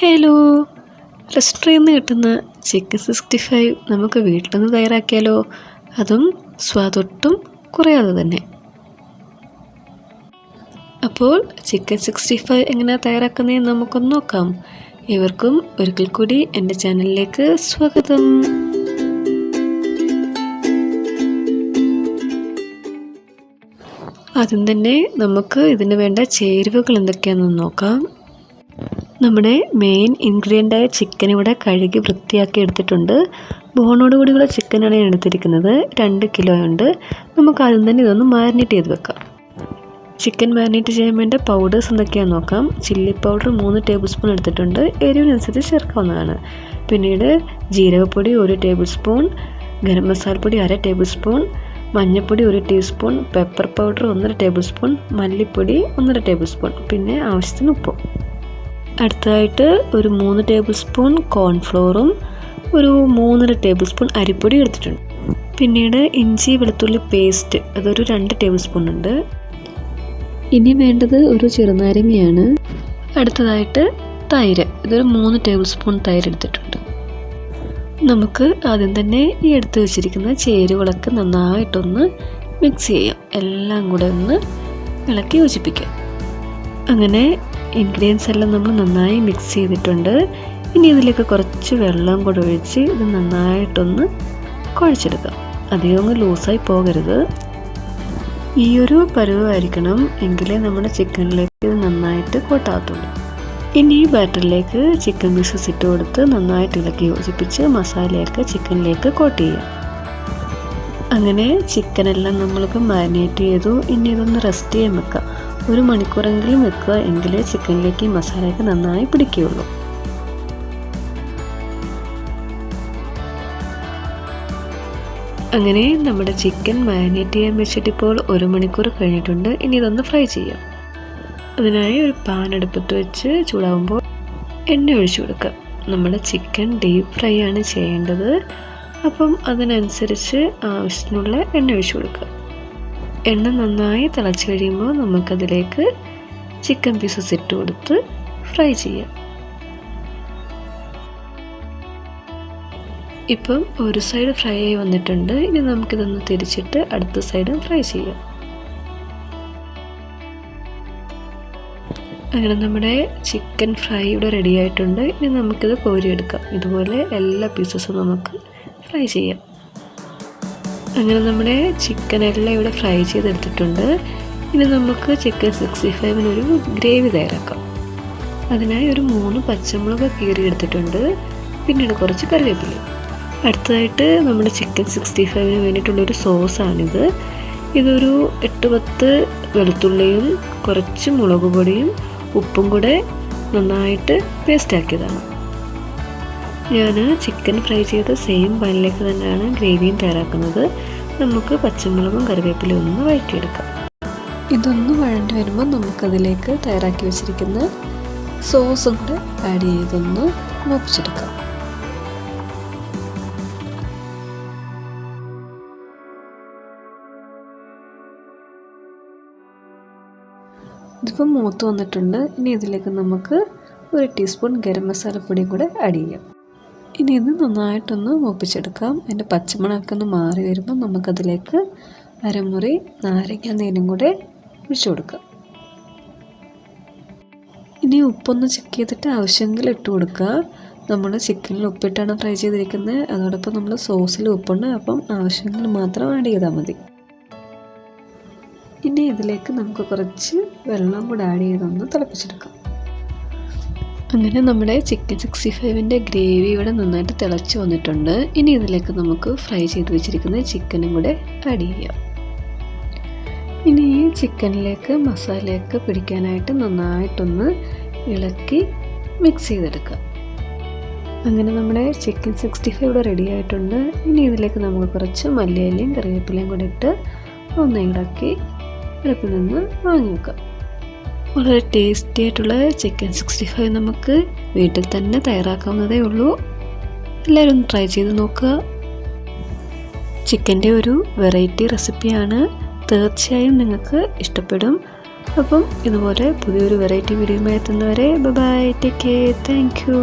Hello, റെസ്റ്റോറൻറ്റിൽ നിന്ന് കിട്ടുന്ന ചിക്കൻ 65 നമുക്ക് വീട്ടിൽ നിന്ന് തയ്യാറാക്കിയാലോ? അതും സ്വാദൊട്ടും കുറയാതെ തന്നെ. അപ്പോൾ ചിക്കൻ 65 എങ്ങനെയാണ് തയ്യാറാക്കുന്നതെന്ന് നമുക്കൊന്ന് നോക്കാം. ഏവർക്കും ഒരിക്കൽ കൂടി എൻ്റെ ചാനലിലേക്ക് സ്വാഗതം. ആദ്യം തന്നെ നമുക്ക് ഇതിന് വേണ്ട ചേരുവകൾ എന്തൊക്കെയാണെന്ന് നോക്കാം. നമ്മുടെ മെയിൻ ഇൻഗ്രീഡിയൻ്റായ ചിക്കൻ ഇവിടെ കഴുകി വൃത്തിയാക്കി എടുത്തിട്ടുണ്ട്. ബോണോട് കൂടിയുള്ള ചിക്കനാണ് ഞാൻ എടുത്തിരിക്കുന്നത്. 2 കിലോ ഉണ്ട്. നമുക്ക് ആദ്യം തന്നെ ഇതൊന്ന് മാരിനേറ്റ് ചെയ്ത് വെക്കാം. ചിക്കൻ മാരിനേറ്റ് ചെയ്യാൻ വേണ്ട പൗഡേഴ്സ് എന്തൊക്കെയാണെന്ന് നോക്കാം. ചില്ലി പൗഡർ 3 ടേബിൾ സ്പൂൺ എടുത്തിട്ടുണ്ട്. എരിവിനനുസരിച്ച് ചേർക്കാവുന്നതാണ്. പിന്നീട് ജീരകപ്പൊടി 1 ടേബിൾ സ്പൂൺ, ഗരം മസാലപ്പൊടി 1/2 ടേബിൾ സ്പൂൺ, മഞ്ഞൾപ്പൊടി 1 teaspoon, pepper powder 1/2 table spoon, മല്ലിപ്പൊടി 1/2 ടേബിൾ സ്പൂൺ, പിന്നെ ആവശ്യത്തിന് ഉപ്പും. അടുത്തതായിട്ട് ഒരു 3 ടേബിൾ സ്പൂൺ കോൺഫ്ലോറും ഒരു 3.5 ടേബിൾ സ്പൂൺ അരിപ്പൊടി എടുത്തിട്ടുണ്ട്. പിന്നീട് ഇഞ്ചി വെളുത്തുള്ളി പേസ്റ്റ് അതൊരു 2 ടേബിൾ സ്പൂൺ ഉണ്ട്. ഇനി വേണ്ടത് ഒരു ചെറുനാരങ്ങയാണ്. അടുത്തതായിട്ട് തൈര്, ഇതൊരു 3 ടേബിൾ സ്പൂൺ തൈര് എടുത്തിട്ടുണ്ട്. നമുക്ക് ആദ്യം തന്നെ ഈ എടുത്ത് വെച്ചിരിക്കുന്ന ചേരുവകളൊക്കെ നന്നായിട്ടൊന്ന് മിക്സ് ചെയ്യാം. എല്ലാം കൂടെ ഒന്ന് ഇളക്കി യോജിപ്പിക്കാം. അങ്ങനെ ഇൻഗ്രീഡിയൻസ് എല്ലാം നമ്മൾ നന്നായി മിക്സ് ചെയ്തിട്ടുണ്ട്. ഇനി ഇതിലേക്ക് കുറച്ച് വെള്ളം കൂടെ ഒഴിച്ച് ഇത് നന്നായിട്ടൊന്ന് കുഴച്ചെടുക്കാം. അധികം അങ്ങ് ലൂസായി പോകരുത്. ഈ ഒരു പരുവമായിരിക്കണം, എങ്കിലേ നമ്മുടെ ചിക്കനിലേക്ക് ഇത് നന്നായിട്ട് കോട്ടാകത്തുള്ളൂ. ഇനി ഈ ബാറ്ററിലേക്ക് ചിക്കൻ പീസസ് ഇട്ട് കൊടുത്ത് നന്നായിട്ട് ഇളക്കി യോജിപ്പിച്ച് മസാലയൊക്കെ ചിക്കനിലേക്ക് കോട്ട് ചെയ്യാം. അങ്ങനെ ചിക്കനെല്ലാം നമ്മൾക്ക് മാരിനേറ്റ് ചെയ്തു. ഇനി ഇതൊന്ന് റെസ്റ്റ് ചെയ്യാൻ വെക്കാം. 1 മണിക്കൂറെങ്കിലും വെക്കുക, എങ്കിലേ ചിക്കനിലേക്ക് മസാലയൊക്കെ നന്നായി പിടിക്കുകയുള്ളൂ. അങ്ങനെ നമ്മുടെ ചിക്കൻ മാരിനേറ്റ് ചെയ്യാൻ വെച്ചിട്ട് ഇപ്പോൾ 1 മണിക്കൂർ കഴിഞ്ഞിട്ടുണ്ട്. ഇനി ഇതൊന്ന് ഫ്രൈ ചെയ്യാം. അതിനായി ഒരു പാൻ അടുപ്പത്ത് വെച്ച് ചൂടാകുമ്പോൾ എണ്ണ ഒഴിച്ചു കൊടുക്കുക. നമ്മുടെ ചിക്കൻ ഡീപ്പ് ഫ്രൈ ആണ് ചെയ്യേണ്ടത്. അപ്പം അതിനനുസരിച്ച് ആവശ്യത്തിനുള്ള എണ്ണ ഒഴിച്ചു കൊടുക്കുക. എണ്ണ നന്നായി തിളച്ച് കഴിയുമ്പോൾ നമുക്കതിലേക്ക് ചിക്കൻ പീസസ് ഇട്ട് കൊടുത്ത് ഫ്രൈ ചെയ്യാം. ഇപ്പം ഒരു സൈഡ് ഫ്രൈ ആയി വന്നിട്ടുണ്ട്. ഇനി നമുക്കിതൊന്ന് തിരിച്ചിട്ട് അടുത്ത സൈഡും ഫ്രൈ ചെയ്യാം. അങ്ങനെ നമ്മുടെ ചിക്കൻ ഫ്രൈ ഇവിടെ റെഡി ആയിട്ടുണ്ട്. ഇനി നമുക്കിത് കോരിയെടുക്കാം. ഇതുപോലെ എല്ലാ പീസസും നമുക്ക് ഫ്രൈ ചെയ്യാം. അങ്ങനെ നമ്മുടെ ചിക്കൻ എല്ലാം ഇവിടെ ഫ്രൈ ചെയ്തെടുത്തിട്ടുണ്ട്. ഇനി നമുക്ക് ചിക്കൻ 65-നൊരു ഗ്രേവി തയ്യാറാക്കാം. അതിനായി ഒരു 3 പച്ചമുളക് കീറിയെടുത്തിട്ടുണ്ട്. പിന്നീട് കുറച്ച് കറിവേപ്പില. അടുത്തതായിട്ട് നമ്മുടെ ചിക്കൻ 65-ന് വേണ്ടിയിട്ടുള്ളൊരു സോസാണിത്. ഇതൊരു 8-10 വെളുത്തുള്ളിയും കുറച്ച് മുളക് പൊടിയും ഉപ്പും കൂടെ നന്നായിട്ട് പേസ്റ്റാക്കിയതാണ്. ഞാൻ ചിക്കൻ ഫ്രൈ ചെയ്ത സെയിം പാനിലേക്ക് തന്നെയാണ് ഗ്രേവിയും തയ്യാറാക്കുന്നത്. നമുക്ക് പച്ചമുളകും കറിവേപ്പിലയും ഒന്ന് വഴറ്റിയെടുക്കാം. ഇതൊന്ന് വഴണ്ടി വരുമ്പോൾ നമുക്കതിലേക്ക് തയ്യാറാക്കി വെച്ചിരിക്കുന്ന സോസും കൂടെ ആഡ് ചെയ്തൊന്ന് മൂപ്പിച്ചെടുക്കാം. ഇതിപ്പോൾ മൂത്ത് വന്നിട്ടുണ്ട്. ഇനി ഇതിലേക്ക് നമുക്ക് 1 ടീസ്പൂൺ ഗരം മസാലപ്പൊടിയും കൂടെ ആഡ് ചെയ്യാം. ഇനി ഇത് നന്നായിട്ടൊന്ന് മൂപ്പിച്ചെടുക്കാം. അതിൻ്റെ പച്ചമണമൊക്കെ ഒന്ന് മാറി വരുമ്പോൾ നമുക്കതിലേക്ക് അരമുറി നാരങ്ങ നീരും കൂടെ ഒഴിച്ചു കൊടുക്കാം. ഇനി ഉപ്പൊന്ന് ചെക്ക് ചെയ്തിട്ട് ആവശ്യമെങ്കിൽ ഇട്ട് കൊടുക്കുക. നമ്മൾ ചിക്കനിൽ ഉപ്പിട്ടാണ് ഫ്രൈ ചെയ്തിരിക്കുന്നത്. അതോടൊപ്പം നമ്മൾ സോസിൽ ഉപ്പുണ്ട്. അപ്പം ആവശ്യമെങ്കിൽ മാത്രം ആഡ് ചെയ്താൽ മതി. ഇനി ഇതിലേക്ക് നമുക്ക് കുറച്ച് വെള്ളം കൂടെ ആഡ് ചെയ്തൊന്ന് തിളപ്പിച്ചെടുക്കാം. അങ്ങനെ നമ്മുടെ ചിക്കൻ 65-ൻ്റെ ഗ്രേവി ഇവിടെ നന്നായിട്ട് തിളച്ച് വന്നിട്ടുണ്ട്. ഇനി ഇതിലേക്ക് നമുക്ക് ഫ്രൈ ചെയ്ത് വെച്ചിരിക്കുന്ന ചിക്കനും കൂടെ ആഡ് ചെയ്യാം. ഇനി ഈ ചിക്കനിലേക്ക് മസാലയൊക്കെ പിടിക്കാനായിട്ട് നന്നായിട്ടൊന്ന് ഇളക്കി മിക്സ് ചെയ്തെടുക്കാം. അങ്ങനെ നമ്മുടെ ചിക്കൻ 65 ഇവിടെ റെഡി ആയിട്ടുണ്ട്. ഇനി ഇതിലേക്ക് നമുക്ക് കുറച്ച് മല്ലിയിലയും കറിവേപ്പിലയും കൂടെ ഇട്ട് ഒന്ന് ഇളക്കി അടുപ്പിൽ നിന്ന് വാങ്ങി വെക്കാം. വളരെ ടേസ്റ്റി ആയിട്ടുള്ള ചിക്കൻ 65 നമുക്ക് വീട്ടിൽ തന്നെ തയ്യാറാക്കാവുന്നതേ ഉള്ളൂ. എല്ലാവരും ഒന്ന് ട്രൈ ചെയ്ത് നോക്കുക. ചിക്കൻ്റെ ഒരു വെറൈറ്റി റെസിപ്പിയാണ്. തീർച്ചയായും നിങ്ങൾക്ക് ഇഷ്ടപ്പെടും. അപ്പം ഇതുപോലെ പുതിയൊരു വെറൈറ്റി വീഡിയോയുമായി എത്തുന്നവരെ bye, take care, thank U.